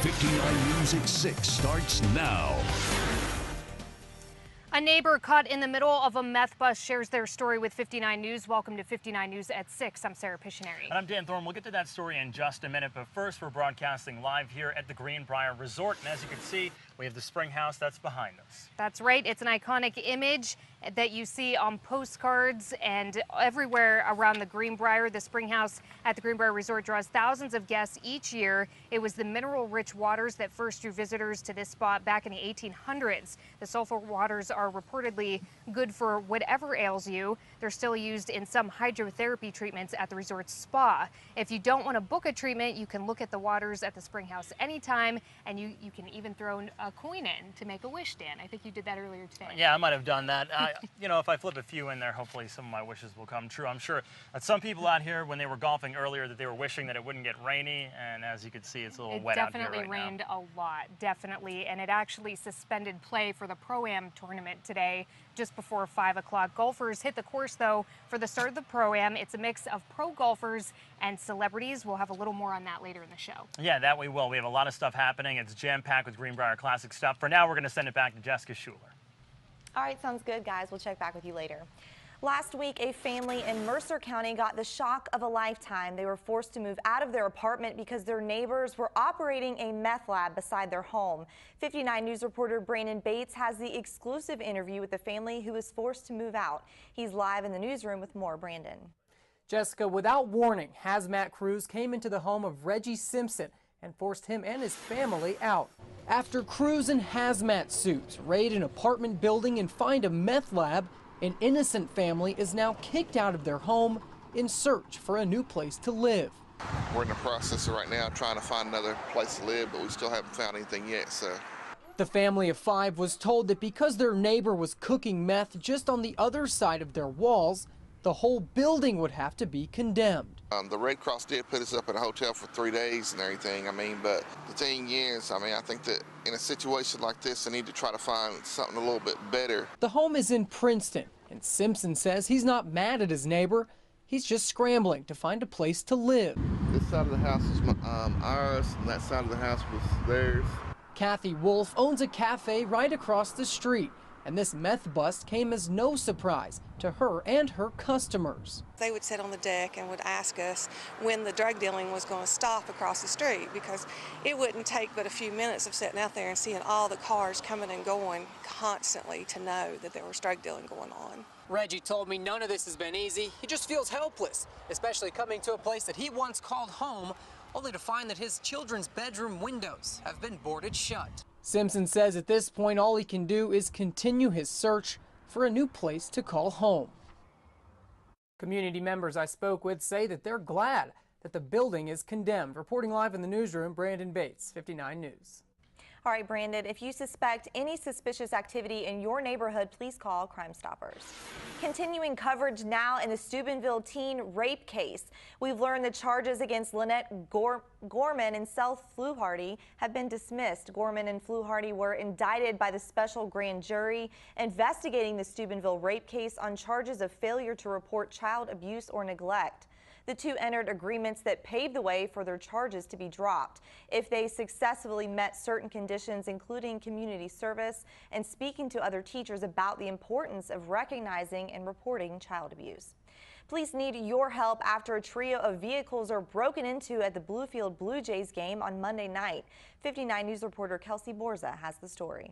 59 News at 6 starts now. A neighbor caught in the middle of a meth bust shares their story with 59 News. Welcome to 59 News at 6. I'm Sarah Pictionary. And I'm Dan Thorne. We'll get to that story in just a minute, but first we're broadcasting live here at the Greenbrier Resort. And as you can see, we have the spring house that's behind us. That's right. It's an iconic image that you see on postcards and everywhere around the Greenbrier. The spring house at the Greenbrier Resort draws thousands of guests each year. It was the mineral-rich waters that first drew visitors to this spot back in the 1800s. The sulfur waters are reportedly good for whatever ails you. They're still used in some hydrotherapy treatments at the resort's spa. If you don't want to book a treatment, you can look at the waters at the spring house anytime, and you can even throw a coin in to make a wish, Dan. I think you did that earlier today. Yeah, I might have done that. You know, if I flip a few in there, hopefully some of my wishes will come true. I'm sure that some people out here, when they were golfing earlier, that they were wishing that it wouldn't get rainy, and as you can see, it's a little wet out here right now. It definitely rained a lot, definitely, and it actually suspended play for the Pro-Am tournament today just before 5 o'clock. Golfers hit the course, though, for the start of the Pro-Am. It's a mix of pro golfers and celebrities. We'll have a little more on that later in the show. Yeah, that we will. We have a lot of stuff happening. It's jam-packed with Greenbrier Classic stuff. For now, we're going to send it back to Jessica Schuler. All right, sounds good, guys. We'll check back with you later. Last week, a family in Mercer County got the shock of a lifetime. They were forced to move out of their apartment because their neighbors were operating a meth lab beside their home. 59 News reporter Brandon Bates has the exclusive interview with the family who was forced to move out. He's live in the newsroom with more. Brandon. Jessica, without warning, hazmat crews came into the home of Reggie Simpson and forced him and his family out. After crews in hazmat suits raid an apartment building and find a meth lab, an innocent family is now kicked out of their home in search for a new place to live. We're in the process of right now trying to find another place to live, but we still haven't found anything yet. So the family of 5 was told that because their neighbor was cooking meth just on the other side of their walls, the whole building would have to be condemned. The Red Cross did put us up in a hotel for 3 days and everything. But the thing is, I think that in a situation like this, they need to try to find something a little bit better. The home is in Princeton, and Simpson says he's not mad at his neighbor. He's just scrambling to find a place to live. This side of the house is ours, and that side of the house was theirs. Kathy Wolf owns a cafe right across the street, and this meth bust came as no surprise to her and her customers. They would sit on the deck and would ask us when the drug dealing was going to stop across the street, because it wouldn't take but a few minutes of sitting out there and seeing all the cars coming and going constantly to know that there was drug dealing going on. Reggie told me none of this has been easy. He just feels helpless, especially coming to a place that he once called home, only to find that his children's bedroom windows have been boarded shut. Simpson says at this point all he can do is continue his search for a new place to call home. Community members I spoke with say that they're glad that the building is condemned. Reporting live in the newsroom, Brandon Bates, 59 News. All right, Brandon, if you suspect any suspicious activity in your neighborhood, please call Crime Stoppers. Continuing coverage now in the Steubenville teen rape case. We've learned the charges against Lynette Gorman and Seth Fluharty have been dismissed. Gorman and Fluharty were indicted by the special grand jury investigating the Steubenville rape case on charges of failure to report child abuse or neglect. The two entered agreements that paved the way for their charges to be dropped if they successfully met certain conditions, including community service and speaking to other teachers about the importance of recognizing and reporting child abuse. Police need your help after a trio of vehicles are broken into at the Bluefield Blue Jays game on Monday night. 59 News reporter Kelsey Borza has the story.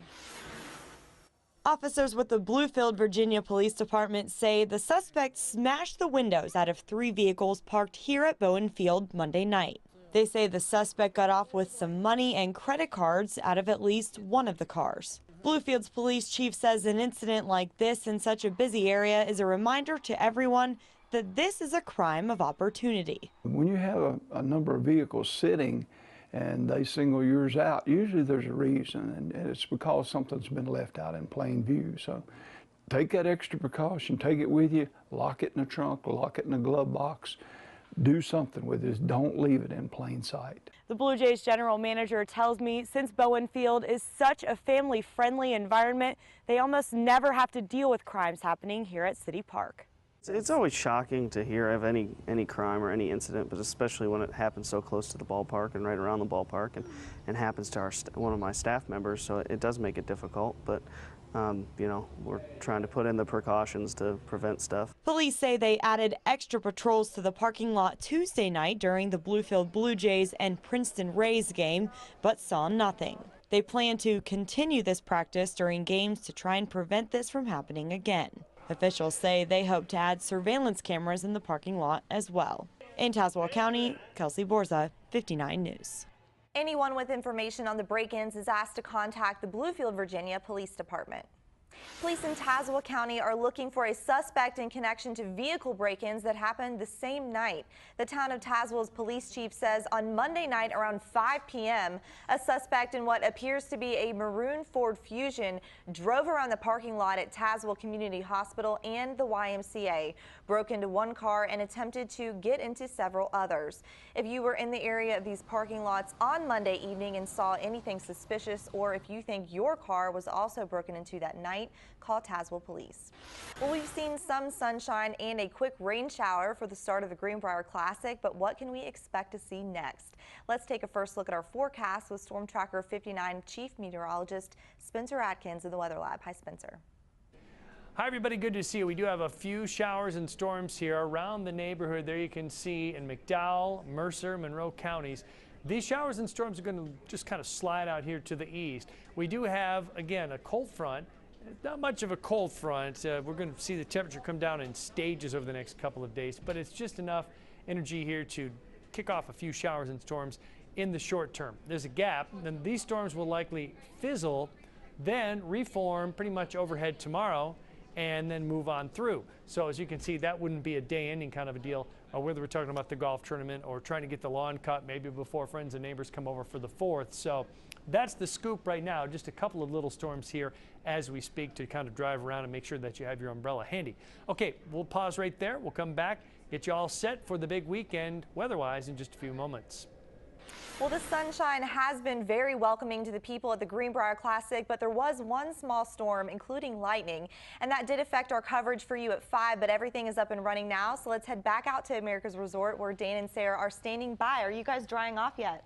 Officers with the Bluefield, Virginia Police Department say the suspect smashed the windows out of 3 vehicles parked here at Bowen Field Monday night. They say the suspect got off with some money and credit cards out of at least one of the cars. Bluefield's police chief says an incident like this in such a busy area is a reminder to everyone that this is a crime of opportunity. When you have a number of vehicles sitting and they single yours out, usually there's a reason, and it's because something's been left out in plain view. So take that extra precaution, take it with you, lock it in the trunk, lock it in the glove box, do something with it. Don't leave it in plain sight. The Blue Jays general manager tells me since Bowen Field is such a family-friendly environment, they almost never have to deal with crimes happening here at City Park. It's always shocking to hear of any crime or any incident, but especially when it happens so close to the ballpark and right around the ballpark, and happens to one of my staff members. So it does make it difficult, but you know, we're trying to put in the precautions to prevent stuff. Police say they added extra patrols to the parking lot Tuesday night during the Bluefield Blue Jays and Princeton Rays game, but saw nothing. They plan to continue this practice during games to try and prevent this from happening again. Officials say they hope to add surveillance cameras in the parking lot as well. In Tazewell County, Kelsey Borza, 59 News. Anyone with information on the break-ins is asked to contact the Bluefield, Virginia Police Department. Police in Tazewell County are looking for a suspect in connection to vehicle break-ins that happened the same night. The town of Tazewell's police chief says on Monday night around 5 p.m., a suspect in what appears to be a maroon Ford Fusion drove around the parking lot at Tazewell Community Hospital and the YMCA, broke into one car and attempted to get into several others. If you were in the area of these parking lots on Monday evening and saw anything suspicious, or if you think your car was also broken into that night, call Tazewell Police. Well, we've seen some sunshine and a quick rain shower for the start of the Greenbrier Classic, but what can we expect to see next? Let's take a first look at our forecast with Storm Tracker 59 Chief Meteorologist Spencer Atkins of the Weather Lab. Hi, Spencer. Hi, everybody. Good to see you. We do have a few showers and storms here around the neighborhood. There you can see in McDowell, Mercer, Monroe counties. These showers and storms are going to just kind of slide out here to the east. We do have, again, a cold front. Not much of a cold front. We're going to see the temperature come down in stages over the next couple of days, but it's just enough energy here to kick off a few showers and storms in the short term. There's a gap, and these storms will likely fizzle, then reform pretty much overhead tomorrow, and then move on through. So as you can see, that wouldn't be a day-ending kind of a deal, whether we're talking about the golf tournament or trying to get the lawn cut maybe before friends and neighbors come over for the 4th. So that's the scoop right now, just a couple of little storms here as we speak to kind of drive around and make sure that you have your umbrella handy. Okay, we'll pause right there. We'll come back, get you all set for the big weekend weather-wise in just a few moments. Well, the sunshine has been very welcoming to the people at the Greenbrier Classic, but there was one small storm, including lightning, and that did affect our coverage for you at 5, but everything is up and running now. So let's head back out to America's Resort where Dan and Sarah are standing by. Are you guys drying off yet?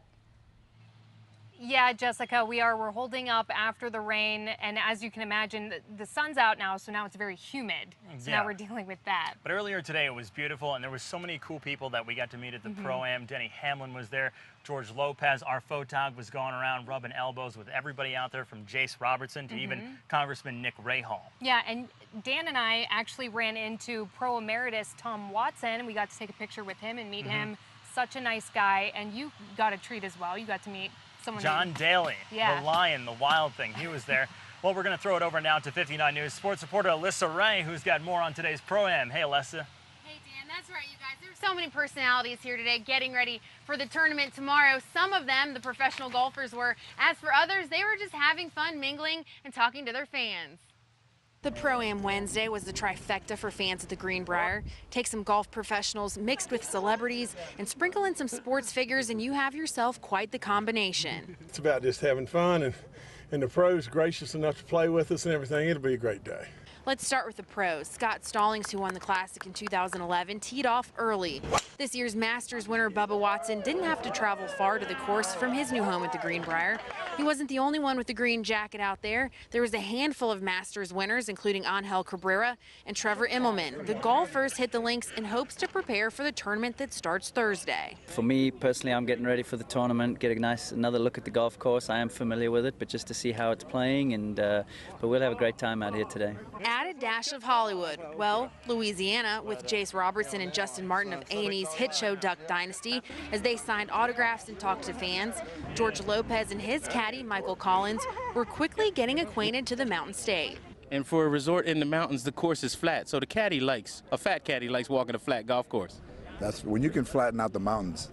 Yeah, Jessica, we're holding up after the rain, and as you can imagine, the sun's out now, so now it's very humid. So now we're dealing with that. But earlier today it was beautiful, and there was so many cool people that we got to meet at the Pro-Am. Denny Hamlin was there. George Lopez, our photog, was going around rubbing elbows with everybody out there, from Jace Robertson to even Congressman Nick Rahal. Yeah, and Dan and I actually ran into Pro Emeritus Tom Watson. We got to take a picture with him and meet him. Such a nice guy, and you got a treat as well. You got to meet John Daly, the lion, the wild thing. He was there. Well, we're going to throw it over now to 59 News sports reporter Alyssa Ray, who's got more on today's Pro-Am. Hey, Alyssa. Hey, Dan. That's right, you guys. There's so many personalities here today getting ready for the tournament tomorrow. Some of them, the professional golfers, were. As for others, they were just having fun, mingling, and talking to their fans. The Pro-Am Wednesday was the trifecta for fans at the Greenbrier. Take some golf professionals mixed with celebrities and sprinkle in some sports figures and you have yourself quite the combination. It's about just having fun, and the pros gracious enough to play with us and everything. It'll be a great day. Let's start with the pros. Scott Stallings, who won the Classic in 2011, teed off early. This year's Masters winner, Bubba Watson, didn't have to travel far to the course from his new home at the Greenbrier. He wasn't the only one with the green jacket out there. There was a handful of Masters winners, including Angel Cabrera and Trevor Immelman. The golfers hit the links in hopes to prepare for the tournament that starts Thursday. For me personally, I'm getting ready for the tournament, getting another look at the golf course. I am familiar with it, but just to see how it's playing, and but we'll have a great time out here today. Added dash of Hollywood. Well, Louisiana, with Jace Robertson and Justin Martin of A&E's hit show Duck Dynasty, as they signed autographs and talked to fans. George Lopez and his caddy, Michael Collins, were quickly getting acquainted to the Mountain State. And for a resort in the mountains, the course is flat, so a fat caddy likes walking a flat golf course. That's when you can flatten out the mountains.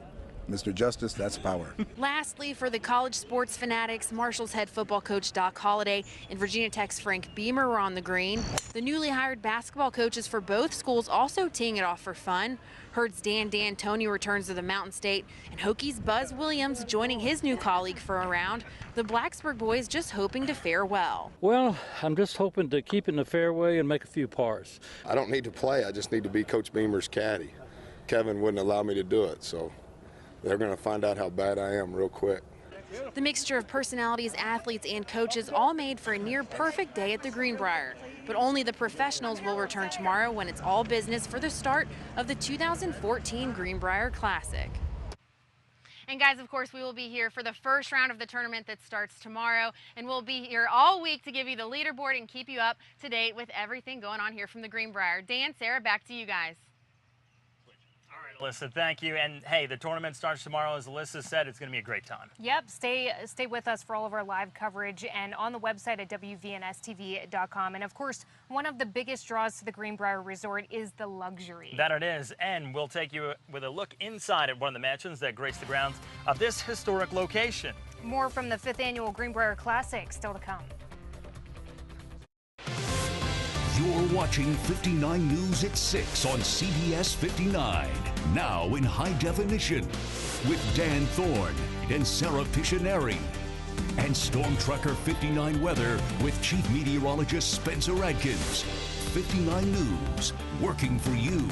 Mr. Justice, that's power. Lastly, for the college sports fanatics, Marshall's head football coach Doc Holliday and Virginia Tech's Frank Beamer were on the green. The newly hired basketball coaches for both schools also teeing it off for fun. Herd's Dan D'Antoni returns to the Mountain State, and Hokies' Buzz Williams joining his new colleague for a round. The Blacksburg boys just hoping to fare well. Well, I'm just hoping to keep in the fairway and make a few pars. I don't need to play. I just need to be Coach Beamer's caddy. Kevin wouldn't allow me to do it, so they're going to find out how bad I am real quick. The mixture of personalities, athletes, and coaches all made for a near-perfect day at the Greenbrier. But only the professionals will return tomorrow when it's all business for the start of the 2014 Greenbrier Classic. And guys, of course, we will be here for the first round of the tournament that starts tomorrow. And we'll be here all week to give you the leaderboard and keep you up to date with everything going on here from the Greenbrier. Dan, Sarah, back to you guys. Alyssa, thank you. And hey, the tournament starts tomorrow. As Alyssa said, it's going to be a great time. Yep, stay with us for all of our live coverage and on the website at WVNSTV.com. And of course, one of the biggest draws to the Greenbrier Resort is the luxury. That it is. And we'll take you with a look inside at one of the mansions that grace the grounds of this historic location. More from the 5th annual Greenbrier Classic still to come. You're watching 59 News at 6 on CBS 59. Now in high definition with Dan Thorne and Sarah Pictionary. And Storm Tracker 59 weather with Chief Meteorologist Spencer Adkins. 59 News, working for you.